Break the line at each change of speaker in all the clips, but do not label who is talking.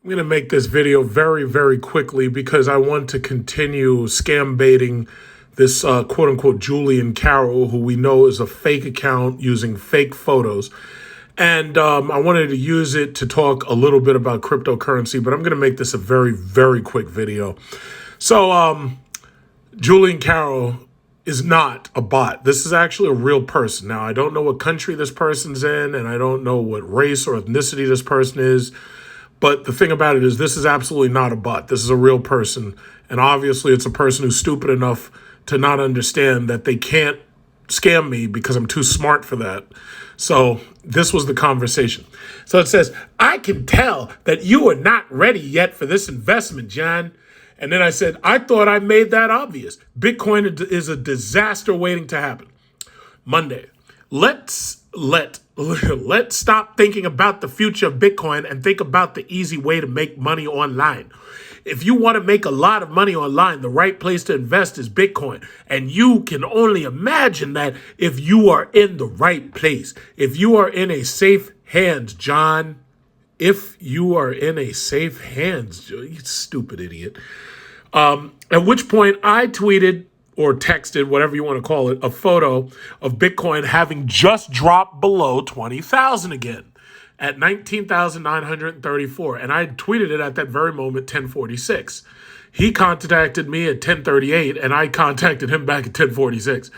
I'm going to make this video very, very quickly because I want to continue scam baiting this quote unquote Julian Carroll, who we know is a fake account using fake photos. And I wanted to use it to talk a little bit about cryptocurrency, but I'm going to make this a very, very quick video. So Julian Carroll is not a bot. This is actually a real person. Now, I don't know what country this person's in, and I don't know what race or ethnicity this person is. But the thing about it is this is absolutely not a bot. This is a real person. And obviously it's a person who's stupid enough to not understand that they can't scam me because I'm too smart for that. So this was the conversation. So it says, I can tell that you are not ready yet for this investment, John. And then I said, I thought I made that obvious. Bitcoin is a disaster waiting to happen. Monday, let's stop thinking about the future of Bitcoin and think about the easy way to make money online. If you want to make a lot of money online, the right place to invest is Bitcoin. And you can only imagine that if you are in the right place, if you are in a safe hands, John. If you are in a safe hands, you stupid idiot. At which point I tweeted or texted, whatever you want to call it, a photo of Bitcoin having just dropped below 20,000 again at 19,934. And I tweeted it at that very moment, 10:46. He contacted me at 10:38 and I contacted him back at 10:46.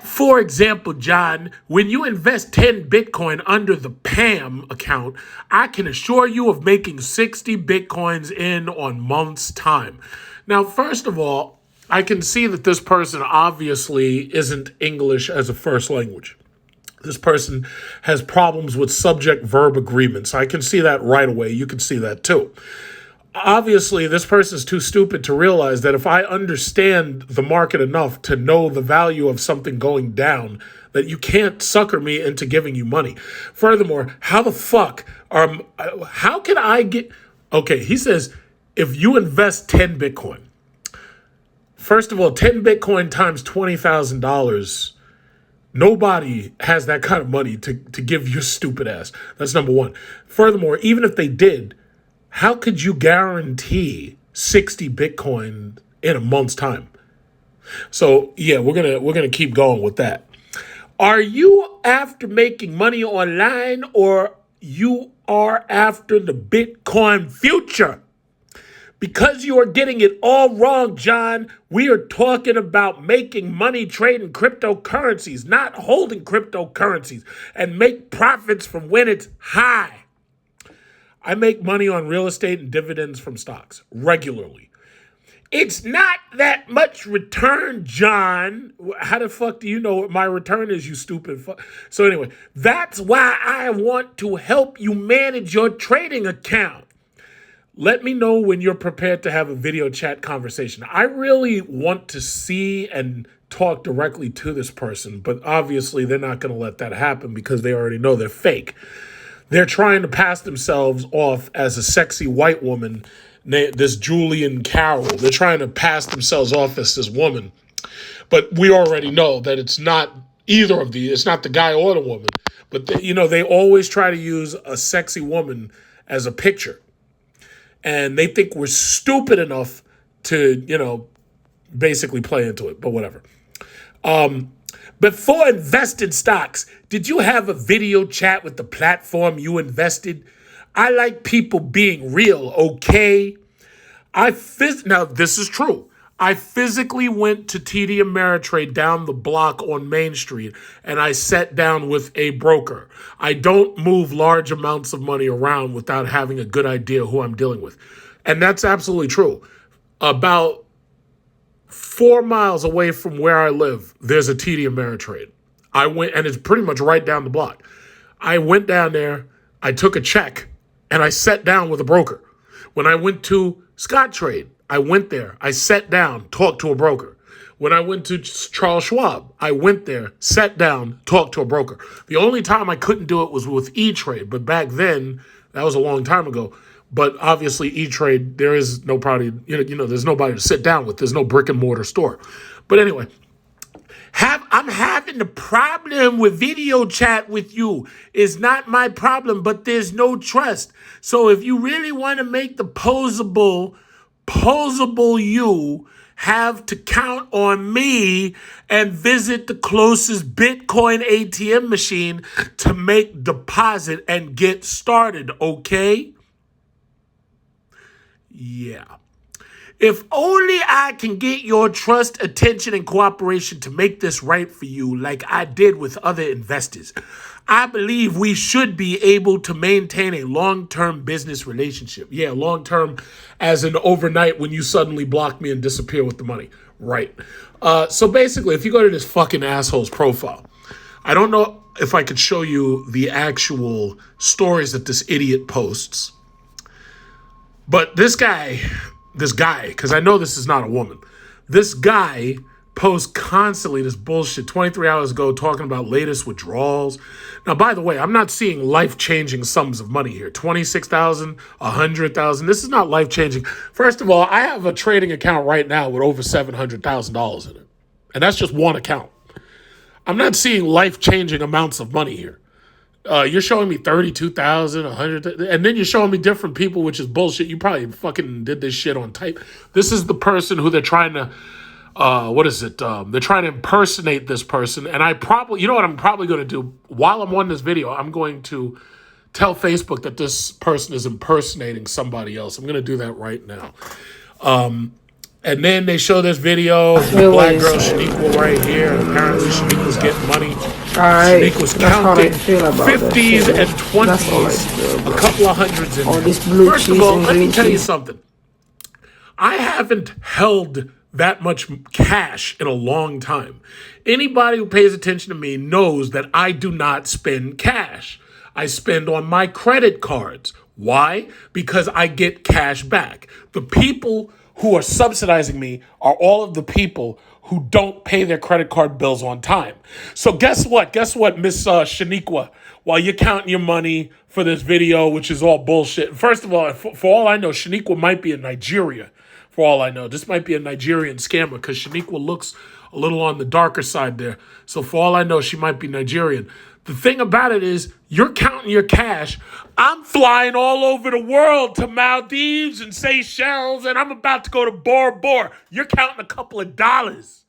For example, John, when you invest 10 Bitcoin under the PAM account, I can assure you of making 60 Bitcoins in on months' time. Now, first of all, I can see that this person obviously isn't English as a first language. This person has problems with subject-verb agreements. I can see that right away. You can see that too. Obviously, this person is too stupid to realize that if I understand the market enough to know the value of something going down, that you can't sucker me into giving you money. Furthermore, how can I get... Okay, he says, if you invest 10 Bitcoin, first of all, 10 Bitcoin times $20,000, nobody has that kind of money to give your stupid ass. That's number one. Furthermore, even if they did, how could you guarantee 60 Bitcoin in a month's time? So yeah, we're gonna keep going with that. Are you after making money online or you are after the Bitcoin future? Because you are getting it all wrong, John. We are talking about making money trading cryptocurrencies, not holding cryptocurrencies, and make profits from when it's high. I make money on real estate and dividends from stocks regularly. It's not that much return, John. How the fuck do you know what my return is, you stupid fuck? So anyway, that's why I want to help you manage your trading account. Let me know when you're prepared to have a video chat conversation. I really want to see and talk directly to this person, but obviously they're not going to let that happen because they already know they're fake. They're trying to pass themselves off as a sexy white woman, this Julian Carroll. They're trying to pass themselves off as this woman, but we already know that it's not either of these. It's not the guy or the woman, but they always try to use a sexy woman as a picture. And they think we're stupid enough to, basically play into it, but whatever. Before invested stocks, did you have a video chat with the platform you invested? I like people being real, okay? Now, this is true. I physically went to TD Ameritrade down the block on Main Street, and I sat down with a broker. I don't move large amounts of money around without having a good idea who I'm dealing with. And that's absolutely true. About 4 miles away from where I live, there's a TD Ameritrade. I went, and it's pretty much right down the block. I went down there, I took a check, and I sat down with a broker. When I went to Scottrade, I went there, I sat down, talked to a broker. When I went to Charles Schwab, I went there, sat down, talked to a broker. The only time I couldn't do it was with E-Trade, but back then, that was a long time ago. But obviously E-Trade, there is no probably, there's nobody to sit down with. There's no brick and mortar store. But anyway, I'm having a problem with video chat with you. It's not my problem, but there's no trust. So if you really want to make the posable you, have to count on me and visit the closest Bitcoin ATM machine to make deposit and get started, okay? Yeah. If only I can get your trust, attention, and cooperation to make this right for you like I did with other investors, I believe we should be able to maintain a long-term business relationship. Yeah, long-term as in overnight when you suddenly block me and disappear with the money. Right. So basically, if you go to this fucking asshole's profile, I don't know if I could show you the actual stories that this idiot posts, but this guy, because I know this is not a woman, this guy posts constantly this bullshit 23 hours ago talking about latest withdrawals. Now, by the way, I'm not seeing life-changing sums of money here. 26,000, 100,000. This is not life-changing. First of all, I have a trading account right now with over $700,000 in it. And that's just one account. I'm not seeing life-changing amounts of money here. You're showing me 32,000, 100, and then you're showing me different people, which is bullshit. You probably fucking did this shit on type. This is the person who they're trying to, they're trying to impersonate this person. And you know what I'm probably going to do? While I'm on this video, I'm going to tell Facebook that this person is impersonating somebody else. I'm going to do that right now. And then they show this video of the black girl Shaniqua right here. And apparently Shaniqua's getting money. Shaniqua's counting 50s and 20s, a couple of hundreds in there. First of all, let me tell you something. I haven't held that much cash in a long time. Anybody who pays attention to me knows that I do not spend cash. I spend on my credit cards. Why? Because I get cash back. The people who are subsidizing me are all of the people who don't pay their credit card bills on time. So guess what? Miss Shaniqua, while you're counting your money for this video, which is all bullshit. First of all, for all I know, Shaniqua might be in Nigeria. For all I know, this might be a Nigerian scammer because Shaniqua looks a little on the darker side there. So for all I know, she might be Nigerian. The thing about it is, you're counting your cash. I'm flying all over the world to Maldives and Seychelles, and I'm about to go to Bora Bora. You're counting a couple of dollars.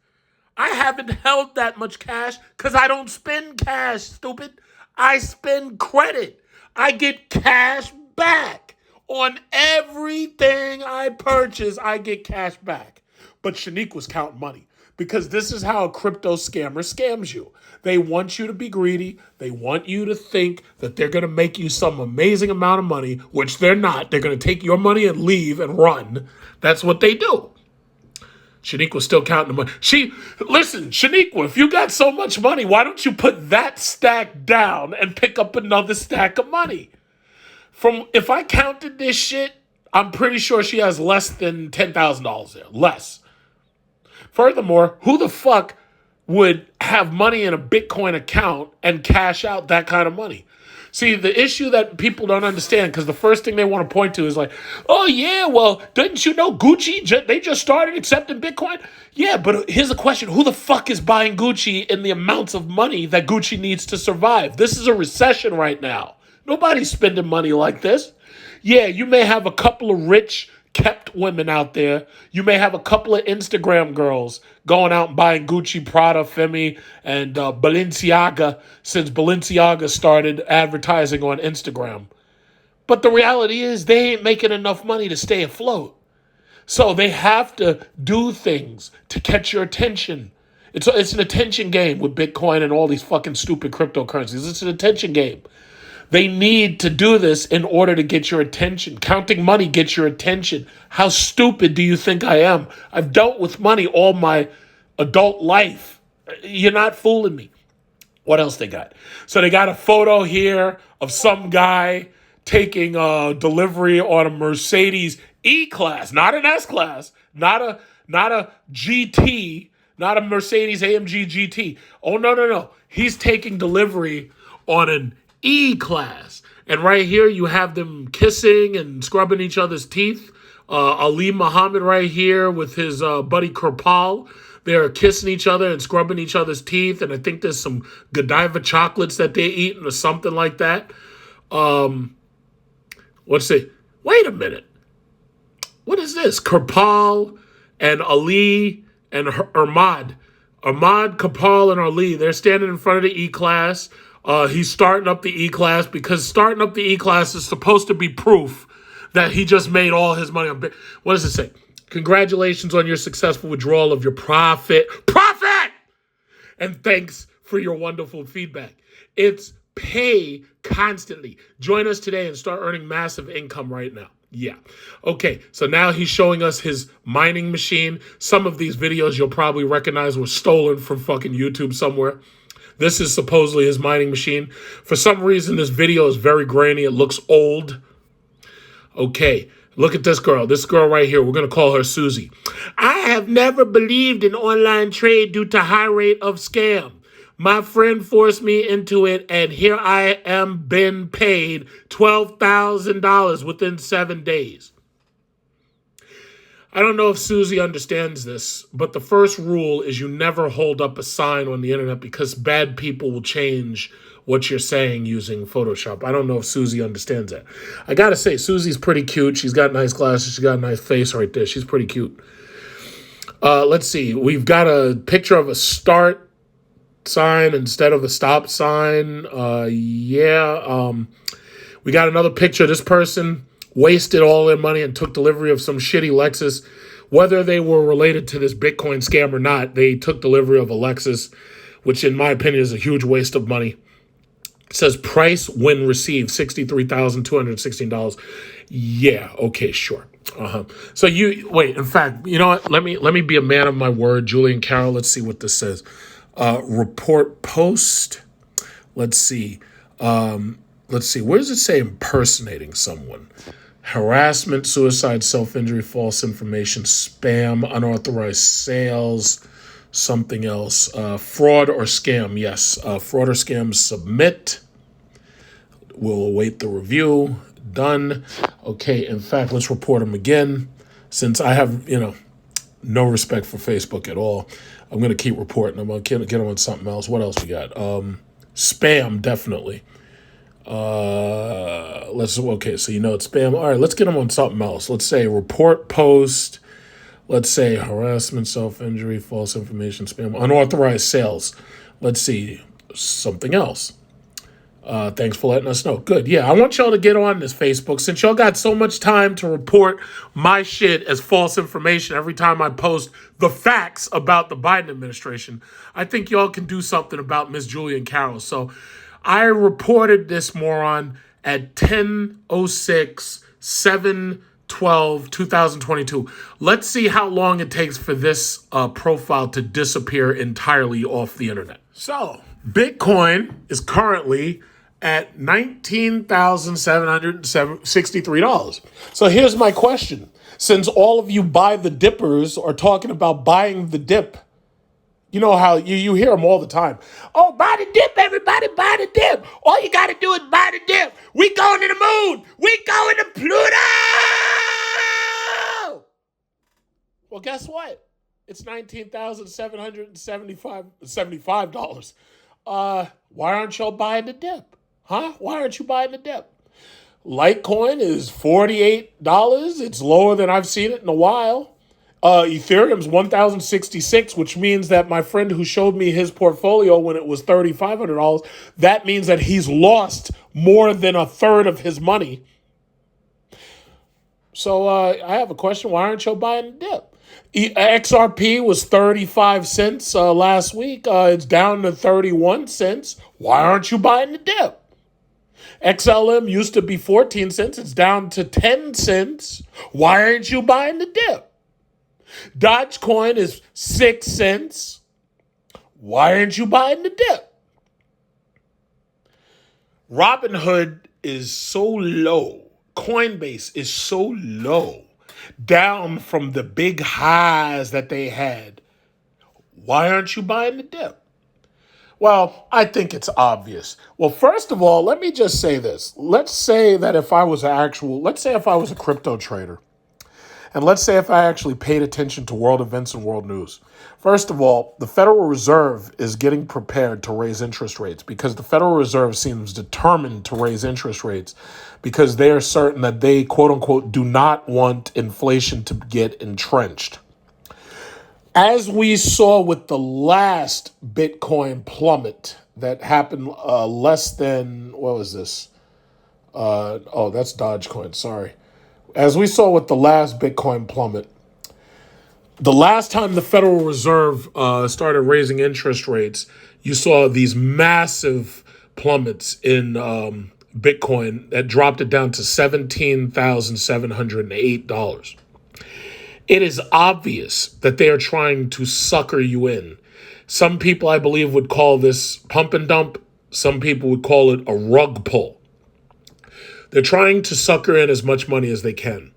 I haven't held that much cash because I don't spend cash, stupid. I spend credit. I get cash back. On everything I purchase, I get cash back. But Shaniqua's counting money because this is how a crypto scammer scams you. They want you to be greedy. They want you to think that they're going to make you some amazing amount of money, which they're not. They're going to take your money and leave and run. That's what they do. Shaniqua's still counting the money. Listen, Shaniqua, if you got so much money, why don't you put that stack down and pick up another stack of money? If I counted this shit, I'm pretty sure she has less than $10,000 there. Less. Furthermore, who the fuck would have money in a Bitcoin account and cash out that kind of money? See, the issue that people don't understand, because the first thing they want to point to is like, oh yeah, well, didn't you know Gucci, they just started accepting Bitcoin? Yeah, but here's the question. Who the fuck is buying Gucci in the amounts of money that Gucci needs to survive? This is a recession right now. Nobody's spending money like this. Yeah, you may have a couple of rich, kept women out there. You may have a couple of Instagram girls going out and buying Gucci, Prada, Femi, and Balenciaga since Balenciaga started advertising on Instagram. But the reality is they ain't making enough money to stay afloat. So they have to do things to catch your attention. It's an attention game with Bitcoin and all these fucking stupid cryptocurrencies. It's an attention game. They need to do this in order to get your attention. Counting money gets your attention. How stupid do you think I am? I've dealt with money all my adult life. You're not fooling me. What else they got? So they got a photo here of some guy taking a delivery on a Mercedes E-Class, not an S-Class, not a GT, not a Mercedes AMG GT. Oh, no. He's taking delivery on an E-Class. And right here you have them kissing and scrubbing each other's teeth. Ali Muhammad right here with his buddy Kirpal. They're kissing each other and scrubbing each other's teeth. And I think there's some Godiva chocolates that they're eating or something like that. Let's see. Wait a minute. What is this? Kirpal and Ali and Ahmad. Ahmad, Kirpal, and Ali. They're standing in front of the E-Class. He's starting up the E-Class because starting up the E-Class is supposed to be proof that he just made all his money on. What does it say? Congratulations on your successful withdrawal of your profit. Profit! And thanks for your wonderful feedback. It's pay constantly. Join us today and start earning massive income right now. Yeah. Okay, so now he's showing us his mining machine. Some of these videos you'll probably recognize were stolen from fucking YouTube somewhere. This is supposedly his mining machine. For some reason, this video is very grainy. It looks old. Okay, look at this girl. This girl right here, we're going to call her Susie. I have never believed in online trade due to high rate of scam. My friend forced me into it, and here I am been paid $12,000 within 7 days. I don't know if Susie understands this, but the first rule is you never hold up a sign on the internet because bad people will change what you're saying using Photoshop. I don't know if Susie understands that. I gotta say, Susie's pretty cute. She's got nice glasses. She's got a nice face right there. She's pretty cute. Let's see. We've got a picture of a start sign instead of a stop sign. We got another picture. This person wasted all their money and took delivery of some shitty Lexus. Whether they were related to this Bitcoin scam or not, they took delivery of a Lexus, which in my opinion is a huge waste of money. It says price when received, $63,216. Yeah, okay, sure. So in fact, you know what? Let me be a man of my word. Julian Carroll, let's see what this says. Report post. Let's see. Where does it say impersonating someone? Harassment, suicide, self-injury, false information, spam, unauthorized sales, something else. Fraud or scam. Yes. Fraud or scam, submit. We'll await the review. Done. Okay. In fact, let's report them again. Since I have, no respect for Facebook at all, I'm going to keep reporting. I'm going to get them on something else. What else we got? Spam, definitely. So it's spam. All right, let's get them on something else. Let's say report post. Let's say harassment, self-injury, false information, spam, unauthorized sales. Let's see, something else. Thanks for letting us know. Good. Yeah, I want y'all to get on this Facebook. Since y'all got so much time to report my shit as false information every time I post the facts about the Biden administration, I think y'all can do something about Miss Julian Carroll. So I reported this moron at 10:06/7/12/2022. Let's see how long it takes for this profile to disappear entirely off the internet. So Bitcoin is currently at $19,763. So here's my question. Since all of you buy the dippers are talking about buying the dip, you know how you hear them all the time. Oh, buy the dip, everybody, buy the dip. All you got to do is buy the dip. We going to the moon. We going to Pluto. Well, guess what? It's $19,775. Why aren't y'all buying the dip? Huh? Why aren't you buying the dip? Litecoin is $48. It's lower than I've seen it in a while. Ethereum's $1,066, which means that my friend who showed me his portfolio when it was $3,500, that means that he's lost more than a third of his money. So I have a question. Why aren't you buying the dip? XRP was 35 cents last week. It's down to 31 cents. Why aren't you buying the dip? XLM used to be 14 cents. It's down to 10 cents. Why aren't you buying the dip? Dogecoin is 6 cents. Why aren't you buying the dip? Robinhood is so low. Coinbase is so low. Down from the big highs that they had. Why aren't you buying the dip? Well, I think it's obvious. Well, first of all, let me just say this. Let's say if I was a crypto trader And let's say if I actually paid attention to world events and world news. First of all, the Federal Reserve is getting prepared to raise interest rates because the Federal Reserve seems determined to raise interest rates because they are certain that they, quote unquote, do not want inflation to get entrenched. As we saw with the last Bitcoin plummet that happened less than, what was this? That's Dogecoin, sorry. As we saw with the last Bitcoin plummet, the last time the Federal Reserve started raising interest rates, you saw these massive plummets in Bitcoin that dropped it down to $17,708. It is obvious that they are trying to sucker you in. Some people, I believe, would call this pump and dump. Some people would call it a rug pull. They're trying to sucker in as much money as they can.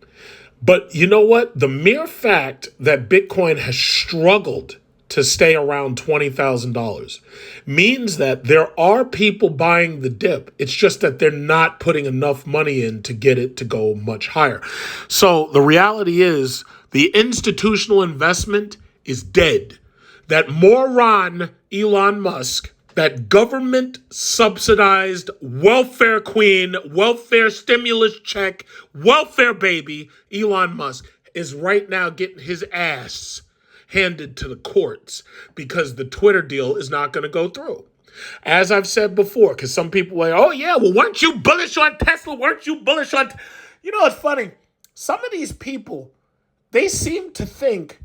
But you know what? The mere fact that Bitcoin has struggled to stay around $20,000 means that there are people buying the dip. It's just that they're not putting enough money in to get it to go much higher. So the reality is the institutional investment is dead. That moron Elon Musk, that government subsidized welfare queen, welfare stimulus check, welfare baby, Elon Musk, is right now getting his ass handed to the courts because the Twitter deal is not going to go through. As I've said before, because some people are like, oh yeah, well, weren't you bullish on Tesla? Weren't you bullish on... You know, it's funny. Some of these people, they seem to think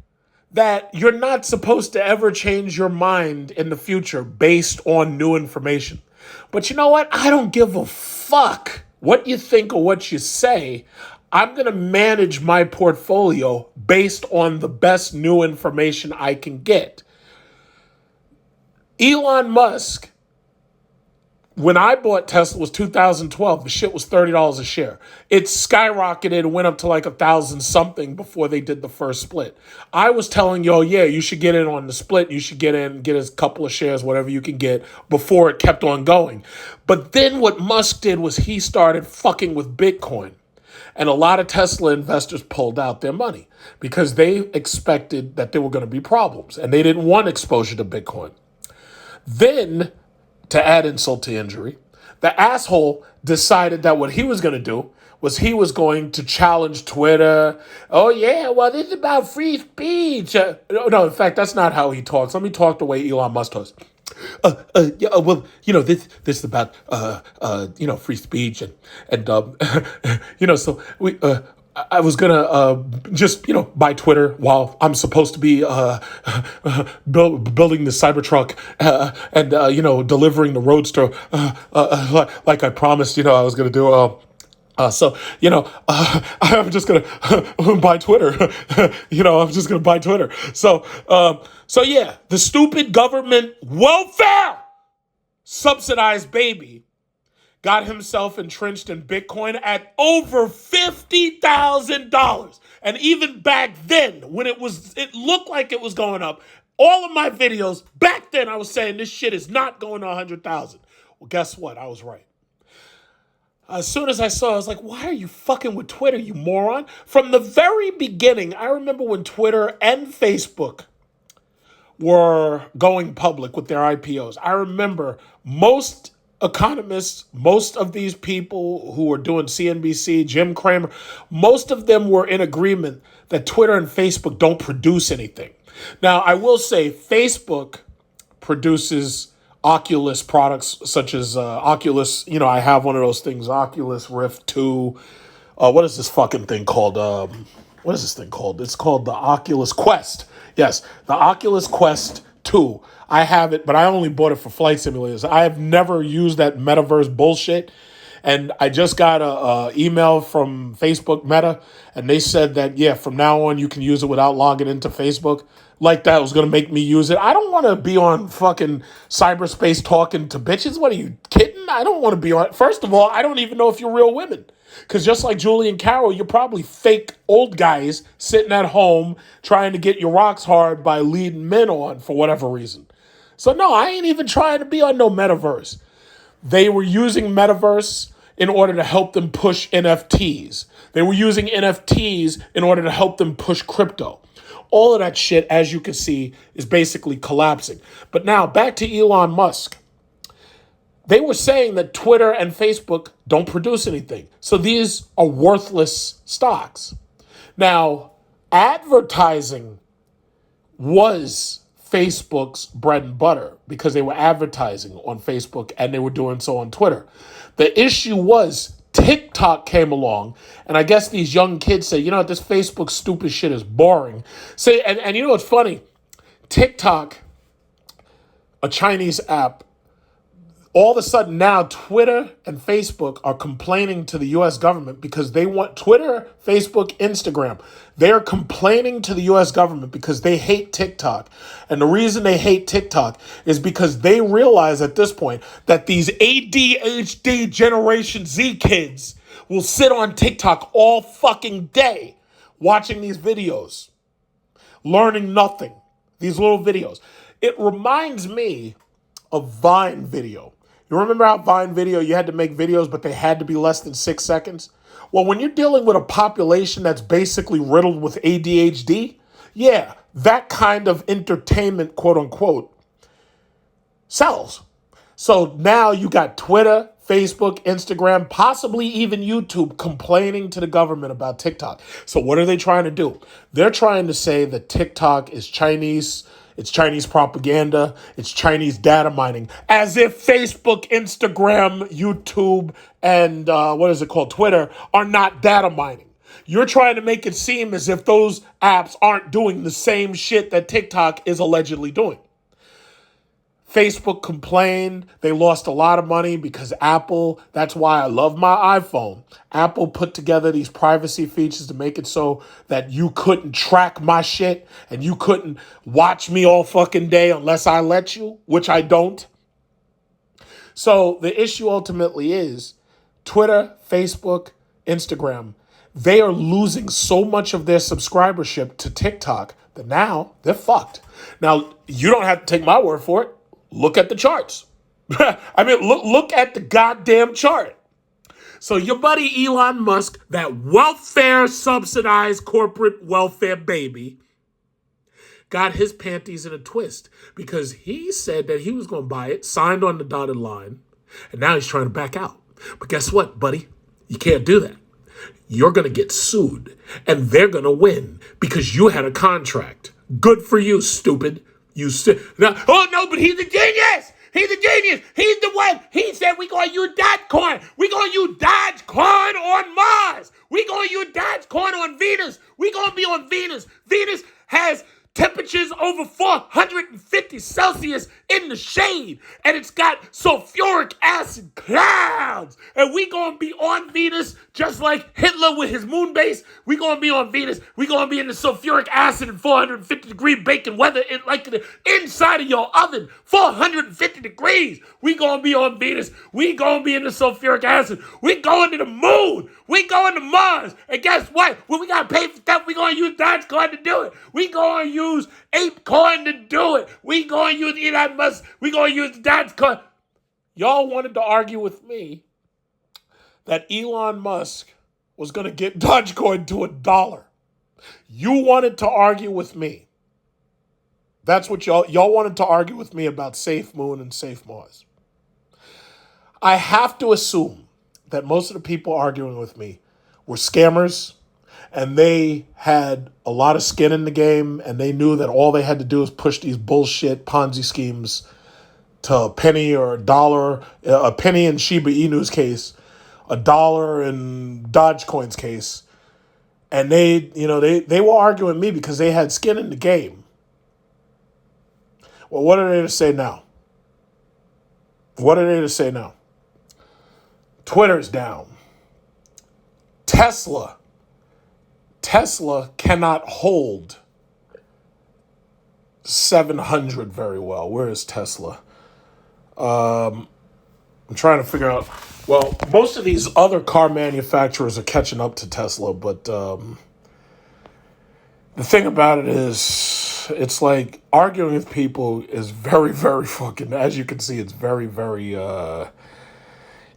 that you're not supposed to ever change your mind in the future based on new information. But you know what? I don't give a fuck what you think or what you say. I'm going to manage my portfolio based on the best new information I can get. Elon Musk, when I bought Tesla, was 2012. The shit was $30 a share. It skyrocketed and went up to like 1,000 something before they did the first split. I was telling y'all, yeah, you should get in on the split. You should get in, get a couple of shares, whatever you can get, before it kept on going. But then what Musk did was he started fucking with Bitcoin. And a lot of Tesla investors pulled out their money because they expected that there were going to be problems and they didn't want exposure to Bitcoin. Then, to add insult to injury, the asshole decided that what he was going to do was he was going to challenge Twitter. Oh, yeah, well, this is about free speech. No, in fact, that's not how he talks. Let me talk the way Elon Musk talks. Well, you know, this is about, free speech and so I was going to just, buy Twitter while I'm supposed to be building the Cybertruck and delivering the Roadster like I promised, I was going to do. I'm just going to buy Twitter. I'm just going to buy Twitter. So yeah, the stupid government welfare subsidized baby got himself entrenched in Bitcoin at over $50,000. And even back then, when it looked like it was going up, all of my videos, back then I was saying this shit is not going to 100,000. Well, guess what? I was right. As soon as I saw it, I was like, why are you fucking with Twitter, you moron? From the very beginning, I remember when Twitter and Facebook were going public with their IPOs. I remember most economists, most of these people who were doing CNBC, Jim Cramer, most of them were in agreement that Twitter and Facebook don't produce anything. Now, I will say Facebook produces Oculus products such as Oculus. I have one of those things, Oculus Rift 2. What is this fucking thing called? What is this thing called? It's called the Oculus Quest. Yes, the Oculus Quest 2. I have it, but I only bought it for flight simulators. I have never used that metaverse bullshit. And I just got a email from Facebook Meta, and they said that, yeah, from now on you can use it without logging into Facebook. Like that was going to make me use it. I don't want to be on fucking cyberspace talking to bitches. What are you kidding? I don't want to be on. First of all, I don't even know if you're real women. Because just like Julie and Carol, you're probably fake old guys sitting at home trying to get your rocks hard by leading men on for whatever reason. So no, I ain't even trying to be on no metaverse. They were using metaverse in order to help them push NFTs. They were using NFTs in order to help them push crypto. All of that shit, as you can see, is basically collapsing. But now, back to Elon Musk. They were saying that Twitter and Facebook don't produce anything. So these are worthless stocks. Now, advertising was Facebook's bread and butter because they were advertising on Facebook and they were doing so on Twitter. The issue was TikTok came along, and I guess these young kids say, you know what, this Facebook stupid shit is boring. Say, and you know what's funny? TikTok, a Chinese app, all of a sudden now Twitter and Facebook are complaining to the US government because they want Twitter, Facebook, Instagram. They're complaining to the US government because they hate TikTok. And the reason they hate TikTok is because they realize at this point that these ADHD Generation Z kids will sit on TikTok all fucking day watching these videos, learning nothing. These little videos. It reminds me of Vine video. You remember how Vine video, you had to make videos, but they had to be less than 6 seconds? Well, when you're dealing with a population that's basically riddled with ADHD, yeah, that kind of entertainment, quote unquote, sells. So now you got Twitter, Facebook, Instagram, possibly even YouTube complaining to the government about TikTok. So what are they trying to do? They're trying to say that TikTok is Chinese. It's Chinese propaganda. It's Chinese data mining. As if Facebook, Instagram, YouTube, and Twitter are not data mining. You're trying to make it seem as if those apps aren't doing the same shit that TikTok is allegedly doing. Facebook complained. They lost a lot of money because Apple, that's why I love my iPhone. Apple put together these privacy features to make it so that you couldn't track my shit and you couldn't watch me all fucking day unless I let you, which I don't. So the issue ultimately is Twitter, Facebook, Instagram, they are losing so much of their subscribership to TikTok that now they're fucked. Now, you don't have to take my word for it. Look at the charts. I mean, look at the goddamn chart. So your buddy Elon Musk, that welfare subsidized corporate welfare baby, got his panties in a twist because he said that he was going to buy it, signed on the dotted line, and now he's trying to back out. But guess what, buddy? You can't do that. You're going to get sued, and they're going to win because you had a contract. Good for you, stupid. Oh no, but he's a genius. He's a genius. He's the one. He said we're going to use Dogecoin. We're going to use Dogecoin on Mars. We're going to use Dogecoin on Venus. We're going to be on Venus. Venus has temperatures over 450 Celsius in the shade. And it's got sulfuric acid clouds. And we going to be on Venus just like Hitler with his moon base. We going to be on Venus. We going to be in the sulfuric acid and 450 degree bacon weather like the inside of your oven. 450 degrees. We going to be on Venus. We going to be in the sulfuric acid. We going to the moon. We going to Mars. And guess what? When we got to pay for stuff, we going to use Dogecoin to do it. We going to use ApeCoin to do it. We going to use Elon Musk. We going to use Dogecoin. Y'all wanted to argue with me that Elon Musk was going to get Dogecoin to $1. You wanted to argue with me. That's what y'all wanted to argue with me about Safe Moon and Safe Mars. I have to assume that most of the people arguing with me were scammers and they had a lot of skin in the game and they knew that all they had to do was push these bullshit Ponzi schemes to a penny or $1, a penny in Shiba Inu's case, $1 in Dogecoin's case. And they were arguing with me because they had skin in the game. Well, what are they to say now? What are they to say now? Twitter's down. Tesla cannot hold 700 very well. Where is Tesla? I'm trying to figure out. Well, most of these other car manufacturers are catching up to Tesla, but the thing about it is, it's like arguing with people is very, very fucking, as you can see, it's very, very,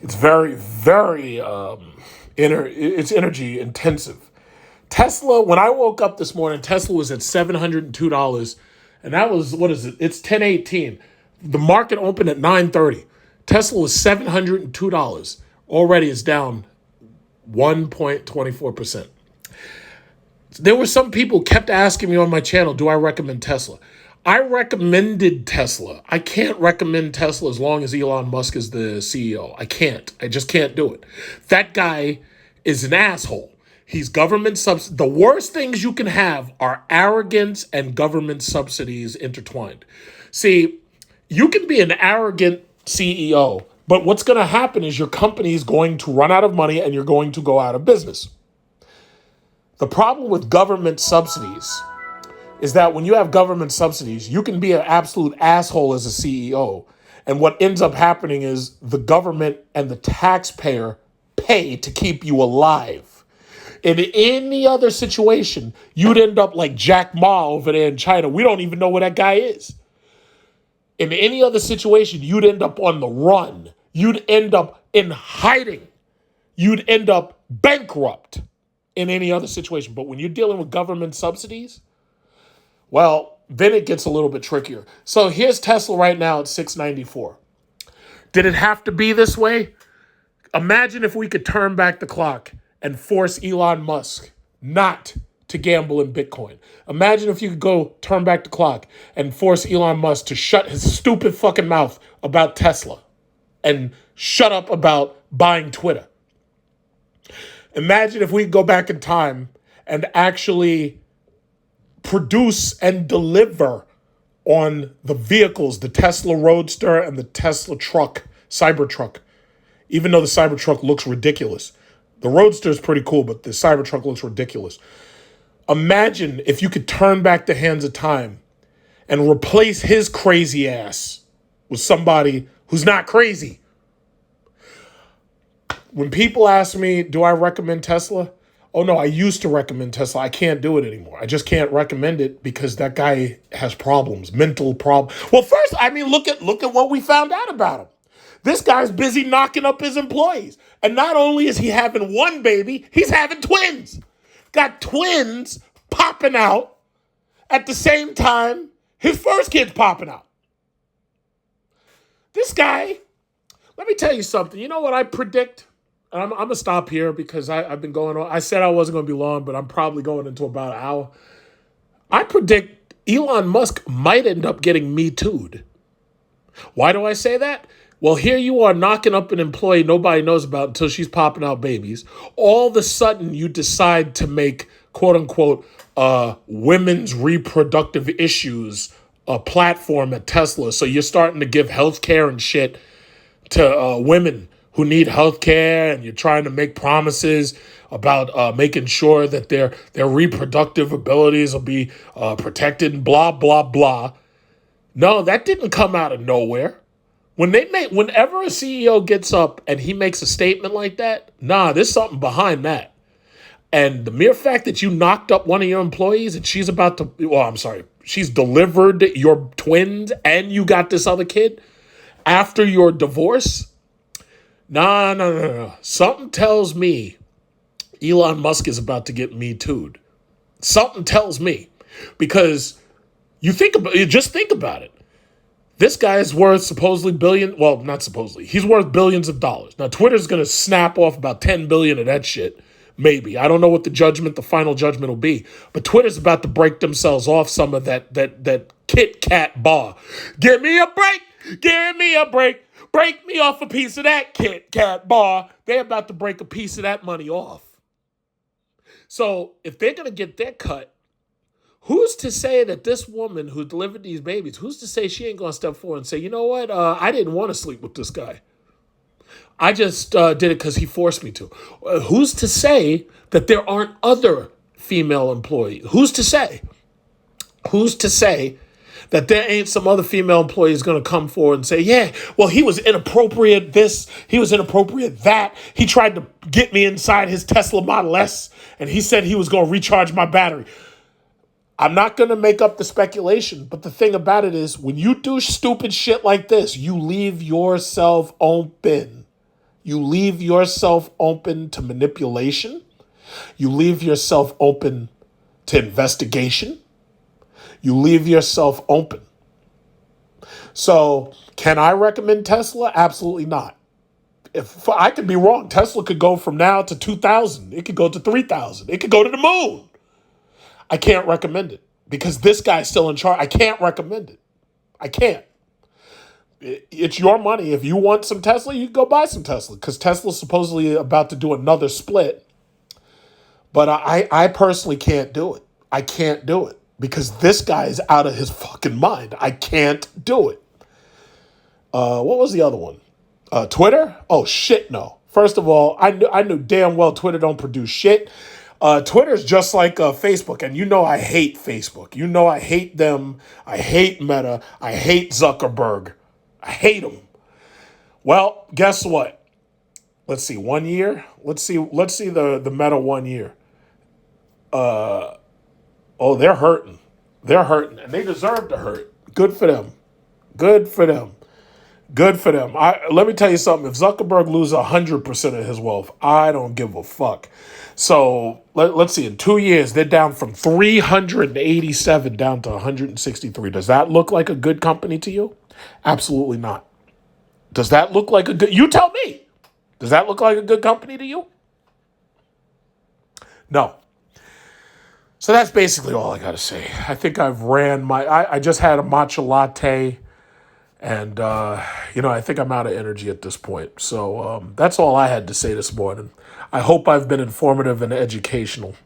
It's very, very it's energy intensive. Tesla, when I woke up this morning, Tesla was at $702. And that was, what is it? It's 10:18. The market opened at 9:30. Tesla was $702. Already it's down 1.24%. There were some people kept asking me on my channel, do I recommend Tesla? I recommended Tesla. I can't recommend Tesla as long as Elon Musk is the CEO. I can't. I just can't do it. That guy is an asshole. He's government subs. The worst things you can have are arrogance and government subsidies intertwined. See, you can be an arrogant CEO, but what's going to happen is your company is going to run out of money and you're going to go out of business. The problem with government subsidies is that when you have government subsidies, you can be an absolute asshole as a CEO. And what ends up happening is the government and the taxpayer pay to keep you alive. In any other situation, you'd end up like Jack Ma over there in China. We don't even know where that guy is. In any other situation, you'd end up on the run. You'd end up in hiding. You'd end up bankrupt in any other situation. But when you're dealing with government subsidies, well, then it gets a little bit trickier. So here's Tesla right now at $694. Did it have to be this way? Imagine if we could turn back the clock and force Elon Musk not to gamble in Bitcoin. Imagine if you could go turn back the clock and force Elon Musk to shut his stupid fucking mouth about Tesla and shut up about buying Twitter. Imagine if we could go back in time and actually produce and deliver on the vehicles, the Tesla Roadster and the Tesla truck, Cybertruck. Even though the Cybertruck looks ridiculous. The Roadster is pretty cool, but the Cybertruck looks ridiculous. Imagine if you could turn back the hands of time and replace his crazy ass with somebody who's not crazy. When people ask me, do I recommend Tesla? Oh no, I used to recommend Tesla. I can't do it anymore. I just can't recommend it because that guy has problems, mental problems. Well, first, I mean, look at what we found out about him. This guy's busy knocking up his employees. And not only is he having one baby, he's having twins. Got twins popping out at the same time his first kid's popping out. This guy, let me tell you something. You know what I predict? I'm going to stop here because I've been going on. I said I wasn't going to be long, but I'm probably going into about an hour. I predict Elon Musk might end up getting Me Too'd. Why do I say that? Well, here you are knocking up an employee nobody knows about until she's popping out babies. All of a sudden, you decide to make, quote unquote, women's reproductive issues a platform at Tesla. So you're starting to give healthcare and shit to women who need healthcare, and you're trying to make promises about making sure that their reproductive abilities will be protected and blah, blah, blah. No, that didn't come out of nowhere. Whenever a CEO gets up and he makes a statement like that, there's something behind that. And the mere fact that you knocked up one of your employees and she's delivered your twins and you got this other kid after your divorce. No. Something tells me Elon Musk is about to get Me Too'd. Something tells me. Because just think about it. This guy is worth he's worth billions of dollars. Now, Twitter's going to snap off about 10 billion of that shit, maybe. I don't know what the final judgment will be, but Twitter's about to break themselves off some of that Kit Kat bar. Give me a break, break me off a piece of that Kit Kat bar. They're about to break a piece of that money off. So if they're going to get their cut, who's to say that this woman who delivered these babies, who's to say she ain't going to step forward and say, you know what, I didn't want to sleep with this guy. I just did it because he forced me to. Who's to say that there aren't other female employees? Who's to say? Who's to say that there ain't some other female employees going to come forward and say, yeah, well, he was inappropriate this, he was inappropriate that. He tried to get me inside his Tesla Model S, and he said he was going to recharge my battery. I'm not going to make up the speculation, but the thing about it is when you do stupid shit like this, you leave yourself open. You leave yourself open to manipulation. You leave yourself open to investigation. You leave yourself open. So can I recommend Tesla? Absolutely not. If I could be wrong, Tesla could go from now to 2,000. It could go to 3,000. It could go to the moon. I can't recommend it because this guy's still in charge. I can't recommend it. I can't. It's your money. If you want some Tesla, you go buy some Tesla because Tesla's supposedly about to do another split. But I personally can't do it. I can't do it because this guy is out of his fucking mind. I can't do it. What was the other one? Twitter? Oh, shit, no. First of all, I knew damn well Twitter don't produce shit. Twitter's just like Facebook, and you know I hate Facebook. You know I hate them. I hate Meta. I hate Zuckerberg. I hate them. Well, guess what? Let's see, 1 year? Let's see the Meta 1 year. They're hurting. They're hurting, and they deserve to hurt. Good for them. Good for them. Good for them. Let me tell you something. If Zuckerberg loses 100% of his wealth, I don't give a fuck. So let's see. In 2 years, they're down from 387 down to 163. Does that look like a good company to you? Absolutely not. Does that look like a good... You tell me. Does that look like a good company to you? No. So that's basically all I got to say. I think I've ran my... I just had a matcha latte. And, I think I'm out of energy at this point. So that's all I had to say this morning. I hope I've been informative and educational.